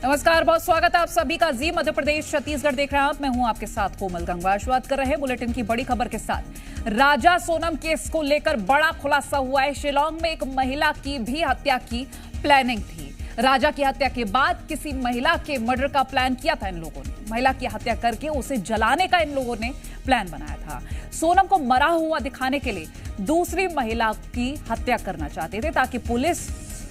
नमस्कार, बहुत स्वागत है आप सभी का जी मध्य प्रदेश छत्तीसगढ़ देख रहे हैं आप। मैं हूं आपके साथ कोमल गंगवार। शुरुआत कर रहे हैं बुलेटिन की बड़ी खबर के साथ। राजा सोनम केस को लेकर बड़ा खुलासा हुआ है। शिलांग में एक महिला की भी हत्या की प्लानिंग थी। राजा की हत्या के बाद किसी महिला के मर्डर का प्लान किया था इन लोगों ने। महिला की हत्या करके उसे जलाने का इन लोगों ने प्लान बनाया था। सोनम को मरा हुआ दिखाने के लिए दूसरी महिला की हत्या करना चाहते थे ताकि पुलिस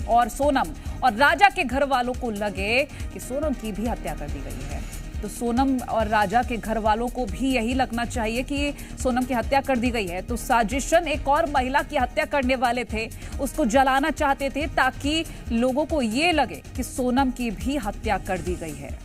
और सोनम और राजा के घर वालों को लगे कि सोनम की भी हत्या कर दी गई है। तो सोनम और राजा के घर वालों को भी यही लगना चाहिए कि सोनम की हत्या कर दी गई है। तो साजिशन एक और महिला की हत्या करने वाले थे, उसको जलाना चाहते थे ताकि लोगों को ये लगे कि सोनम की भी हत्या कर दी गई है।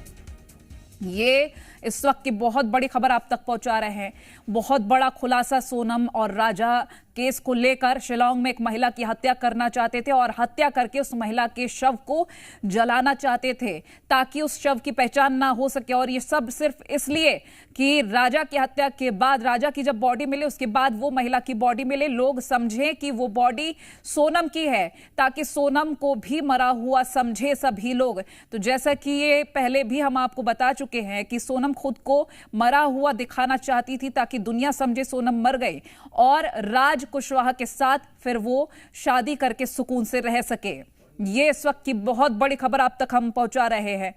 ये इस वक्त की बहुत बड़ी खबर आप तक पहुंचा रहे हैं। बहुत बड़ा खुलासा सोनम और राजा केस को लेकर। शिलांग में एक महिला की हत्या करना चाहते थे और हत्या करके उस महिला के शव को जलाना चाहते थे ताकि उस शव की पहचान ना हो सके। और ये सब सिर्फ इसलिए कि राजा की हत्या के बाद, राजा की जब बॉडी मिले उसके बाद वो महिला की बॉडी मिले, लोग समझें कि वो बॉडी सोनम की है ताकि सोनम को भी मरा हुआ समझे सभी लोग। तो जैसा कि ये पहले भी हम आपको बता चुके हैं कि सोनम खुद को मरा हुआ दिखाना चाहती थी ताकि दुनिया समझे सोनम मर गई और राज कुशवाहा के साथ फिर वो शादी करके सुकून से रह सके। ये इस वक्त की बहुत बड़ी खबर आप तक हम पहुंचा रहे हैं।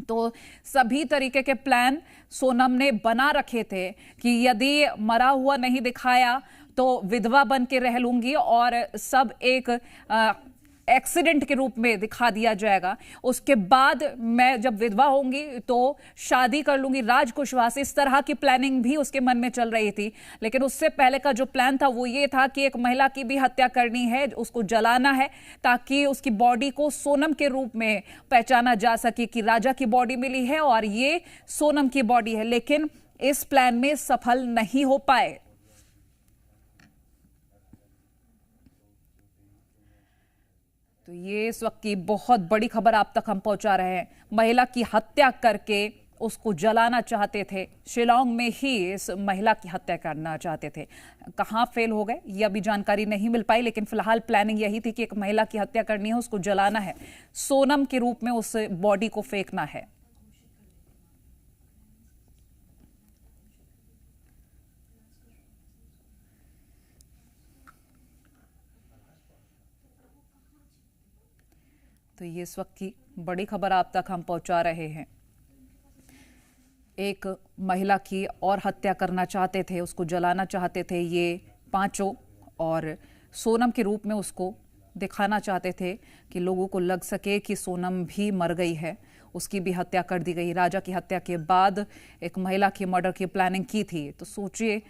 तो सभी तरीके के प्लान सोनम ने बना रखे थे कि यदि मरा हुआ नहीं दिखाया तो विधवा बन के रह लूंगी और सब एक एक्सीडेंट के रूप में दिखा दिया जाएगा। उसके बाद मैं जब विधवा होंगी तो शादी कर लूंगी राज कुशवाहा से। इस तरह की प्लानिंग भी उसके मन में चल रही थी। लेकिन उससे पहले का जो प्लान था वो ये था कि एक महिला की भी हत्या करनी है, उसको जलाना है ताकि उसकी बॉडी को सोनम के रूप में पहचाना जा सके कि राजा की बॉडी मिली है और ये सोनम की बॉडी है। लेकिन इस प्लान में सफल नहीं हो पाए। तो ये इस वक्त की बहुत बड़ी खबर आप तक हम पहुंचा रहे हैं। महिला की हत्या करके उसको जलाना चाहते थे। शिलांग में ही इस महिला की हत्या करना चाहते थे। कहां फेल हो गए ये अभी जानकारी नहीं मिल पाई, लेकिन फिलहाल प्लानिंग यही थी कि एक महिला की हत्या करनी है, उसको जलाना है, सोनम के रूप में उस बॉडी को फेंकना है। तो ये इस वक्त की बड़ी खबर आप तक हम पहुंचा रहे हैं। एक महिला की और हत्या करना चाहते थे, उसको जलाना चाहते थे ये पांचों और सोनम के रूप में उसको दिखाना चाहते थे कि लोगों को लग सके कि सोनम भी मर गई है, उसकी भी हत्या कर दी गई। राजा की हत्या के बाद एक महिला की मर्डर की प्लानिंग की थी। तो सोचिए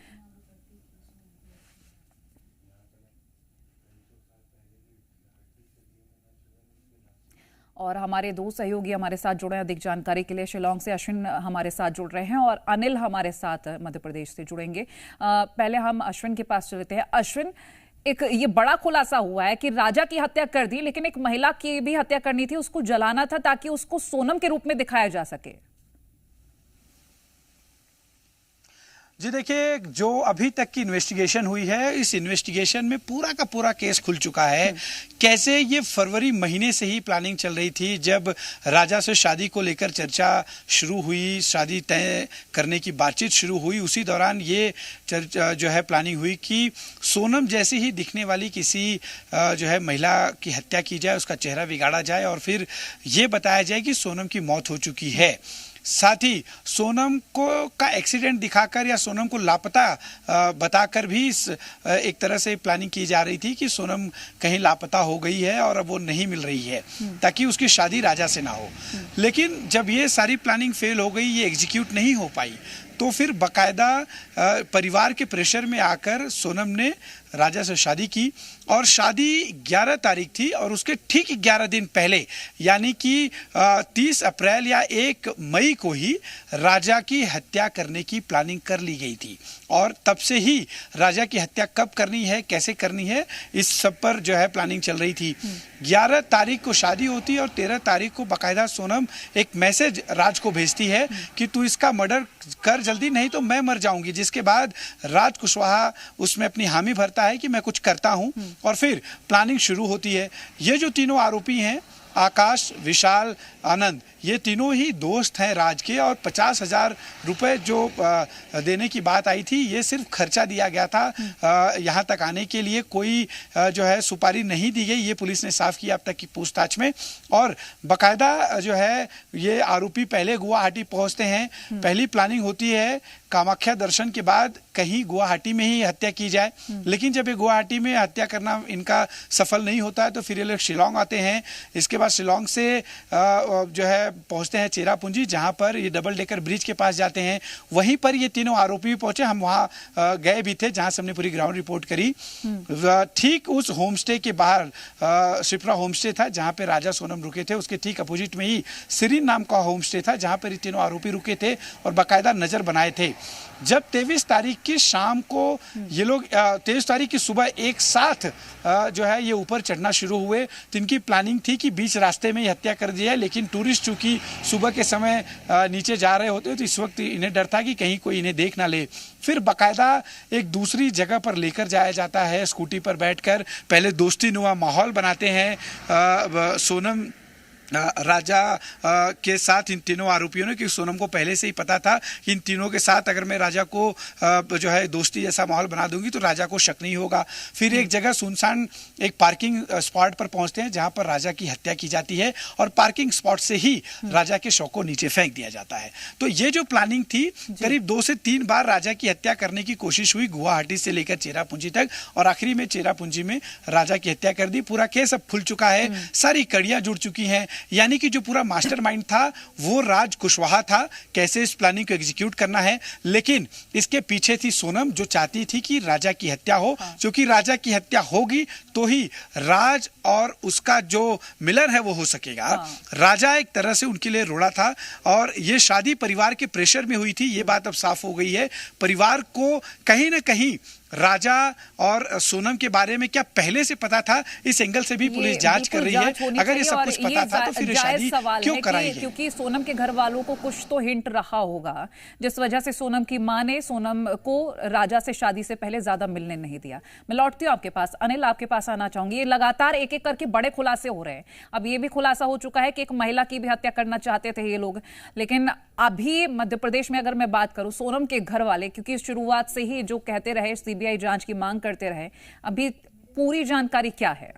और हमारे दो सहयोगी हमारे साथ जुड़े हैं अधिक जानकारी के लिए। शिलांग से अश्विन हमारे साथ जुड़ रहे हैं और अनिल हमारे साथ मध्य प्रदेश से जुड़ेंगे। पहले हम अश्विन के पास चलते हैं। अश्विन, एक ये बड़ा खुलासा हुआ है कि राजा की हत्या कर दी लेकिन एक महिला की भी हत्या करनी थी, उसको जलाना था ताकि उसको सोनम के रूप में दिखाया जा सके। जी देखिए, जो अभी तक की इन्वेस्टिगेशन हुई है, इस इन्वेस्टिगेशन में पूरा का पूरा केस खुल चुका है। कैसे ये फरवरी महीने से ही प्लानिंग चल रही थी। जब राजा से शादी को लेकर चर्चा शुरू हुई, शादी तय करने की बातचीत शुरू हुई, उसी दौरान ये चर्चा जो है प्लानिंग हुई कि सोनम जैसी ही दिखने वाली किसी जो है महिला की हत्या की जाए, उसका चेहरा बिगाड़ा जाए और फिर ये बताया जाए कि सोनम की मौत हो चुकी है। साथ ही सोनम को का एक्सीडेंट दिखाकर या सोनम को लापता बताकर भी एक तरह से प्लानिंग की जा रही थी कि सोनम कहीं लापता हो गई है और अब वो नहीं मिल रही है ताकि उसकी शादी राजा से ना हो। लेकिन जब ये सारी प्लानिंग फेल हो गई, ये एग्जीक्यूट नहीं हो पाई, तो फिर बकायदा परिवार के प्रेशर में आकर सोनम ने राजा से शादी की और शादी 11 तारीख थी और उसके ठीक 11 दिन पहले यानी कि 30 अप्रैल या 1 मई को ही राजा की हत्या करने की प्लानिंग कर ली गई थी। और तब से ही राजा की हत्या कब करनी है, कैसे करनी है, इस सब पर जो है प्लानिंग चल रही थी। 11 तारीख को शादी होती है और 13 तारीख को बाकायदा सोनम एक मैसेज राज को भेजती है कि तू इसका मर्डर कर जल्दी, नहीं तो मैं मर जाऊंगी। जिसके बाद राज कुशवाहा उसमें अपनी हामी भरता है कि मैं कुछ करता हूं और फिर प्लानिंग शुरू होती है। ये जो तीनों आरोपी हैं आकाश, विशाल, आनंद, ये तीनों ही दोस्त हैं राज के, और 50,000 रुपए जो देने की बात आई थी, ये सिर्फ खर्चा दिया गया था। यहाँ तक आने के लिए कोई जो है सुपारी नहीं दी गई, ये पुलिस ने साफ किया अब तक की पूछताछ में। और बकायदा जो है ये आरोपी पहले गुवाहाटी पहुंचते हैं, पहली प्लानिंग होती है कामाख्या दर्शन के बाद कहीं गुवाहाटी में ही हत्या की जाए, लेकिन जब ये गुवाहाटी में हत्या करना इनका सफल नहीं होता है तो फिर ये लोग शिलोंग आते हैं। इसके बाद शिलोंग से जो है पहुंचते हैं चेरापूंजी, जहां पर ये डबल डेकर ब्रिज के पास जाते हैं। वहीं पर ये तीनों आरोपी पहुंचे, हम वहां गए भी थे जहां से हमने पूरी ग्राउंड रिपोर्ट करी। ठीक उस होम स्टे के बाहर शिप्रा होम स्टे था जहां पे राजा सोनम रुके थे, उसके ठीक अपोजिट में ही सिरीन नाम का होम स्टे था जहां पर ये तीनों आरोपी रुके थे और बाकायदा नजर बनाए थे। जब 23 तारीख की शाम को ये लोग 23 तारीख की सुबह एक साथ जो है ये ऊपर चढ़ना शुरू हुए, तो इनकी प्लानिंग थी कि बीच रास्ते में ही हत्या कर दी है, लेकिन टूरिस्ट चूंकि सुबह के समय नीचे जा रहे होते तो इस वक्त इन्हें डर था कि कहीं कोई इन्हें देख ना ले। फिर बाकायदा एक दूसरी जगह पर लेकर जाया जाता है, स्कूटी पर बैठकर पहले दोस्ती नुमा माहौल बनाते हैं सोनम राजा के साथ इन तीनों आरोपियों ने, कि सोनम को पहले से ही पता था कि इन तीनों के साथ अगर मैं राजा को जो है दोस्ती जैसा माहौल बना दूंगी तो राजा को शक नहीं होगा। फिर एक जगह सुनसान एक पार्किंग स्पॉट पर पहुंचते हैं जहां पर राजा की हत्या की जाती है और पार्किंग स्पॉट से ही राजा के शव को नीचे फेंक दिया जाता है। तो ये जो प्लानिंग थी, करीब 2 से 3 बार राजा की हत्या करने की कोशिश हुई गुवाहाटी से लेकर चेरापूंजी तक, और आखिरी में चेरापूंजी में राजा की हत्या कर दी। पूरा केस अब खुल चुका है, सारी कड़ियां जुड़ चुकी हैं, यानी कि जो पूरा मास्टरमाइंड था वो राज कुशवाहा था, कैसे इस प्लानिंग को एग्जीक्यूट करना है। लेकिन इसके पीछे थी सोनम, जो चाहती थी कि राजा की हत्या हो, क्योंकि राजा की हत्या होगी तो ही राज और उसका जो मिलन है वो हो सकेगा। राजा एक तरह से उनके लिए रोड़ा था, और ये शादी परिवार के प्रेशर में हुई थी, ये बात अब साफ हो गई है। परिवार को कहीं ना कहीं राजा और सोनम के बारे में क्या पहले से पता था, इस एंगल से भी पुलिस जांच कर रही है। अगर ये सब कुछ पता था तो फिर शादी क्यों कराई गई? क्योंकि सोनम के घर वालों को कुछ तो हिंट रहा होगा, जिस वजह से सोनम की मां ने सोनम को राजा से शादी से पहले ज्यादा मिलने नहीं दिया। मैं लौटती हूँ आपके पास, अनिल आपके पास आना चाहूंगी। ये लगातार एक एक करके बड़े खुलासे हो रहे हैं। अब ये भी खुलासा हो चुका है कि एक महिला की भी हत्या करना चाहते थे ये लोग, लेकिन अभी मध्य प्रदेश में अगर मैं बात करूं, सोनम के घर वाले क्योंकि शुरुआत से ही जो कहते रहे, सीबीआई जांच की मांग करते रहे, अभी पूरी जानकारी क्या है?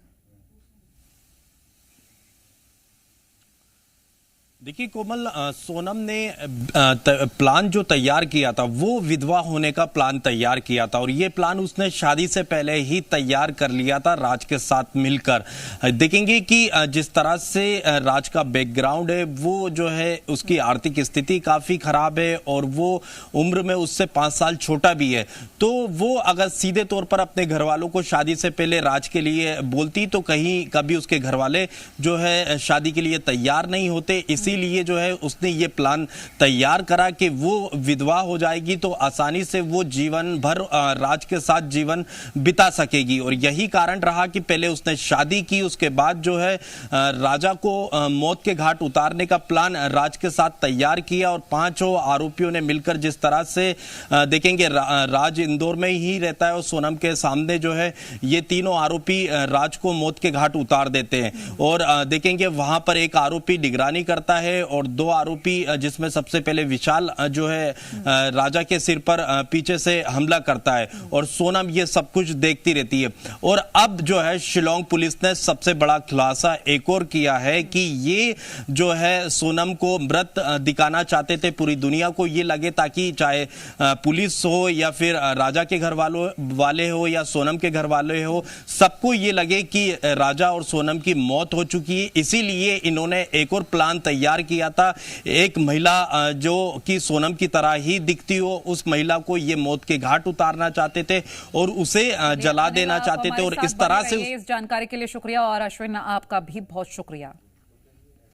देखिए कोमल, सोनम ने प्लान जो तैयार किया था वो विधवा होने का प्लान तैयार किया था, और ये प्लान उसने शादी से पहले ही तैयार कर लिया था राज के साथ मिलकर। देखेंगे कि जिस तरह से राज का बैकग्राउंड है, वो जो है उसकी आर्थिक स्थिति काफी खराब है और वो उम्र में उससे 5 साल छोटा भी है। तो वो अगर सीधे तौर पर अपने घर वालों को शादी से पहले राज के लिए बोलती तो कहीं कभी उसके घर वाले जो है शादी के लिए तैयार नहीं होते। इसीलिए जो है उसने ये प्लान तैयार करा कि वो विधवा हो जाएगी तो आसानी से वो जीवन भर राज के साथ जीवन बिता सकेगी, और यही कारण रहा कि पहले उसने शादी की, उसके बाद जो है राजा को मौत के घाट उतारने का प्लान राज के साथ तैयार किया। और 5 आरोपियों ने मिलकर जिस तरह से देखेंगे राज इंदौर में ही रहता है और सोनम के सामने जो है ये तीनों आरोपी राज को मौत के घाट उतार देते हैं। और देखेंगे वहां पर एक आरोपी निगरानी करता है और 2 आरोपी जिसमें सबसे पहले विशाल जो है राजा के सिर पर पीछे से हमला करता है, और सोनम ये सब कुछ देखती रहती है। और अब जो है शिलोंग पुलिस ने सबसे बड़ा खुलासा एक और किया है कि ये जो है सोनम को मृत दिखाना चाहते थे पूरी दुनिया को, ये लगे ताकि चाहे पुलिस हो या फिर राजा के घर वाले हो या सोनम के घर वाले हो, सबको ये लगे कि राजा और सोनम की मौत हो चुकी है। इसीलिए इन्होंने एक और प्लान तैयार किया था। एक महिला जो कि सोनम की तरह ही दिखती हो, उस महिला को ये मौत के घाट उतारना चाहते थे और उसे जला देना चाहते थे। और इस तरह से इस जानकारी के लिए शुक्रिया, और अश्विन आपका भी बहुत शुक्रिया।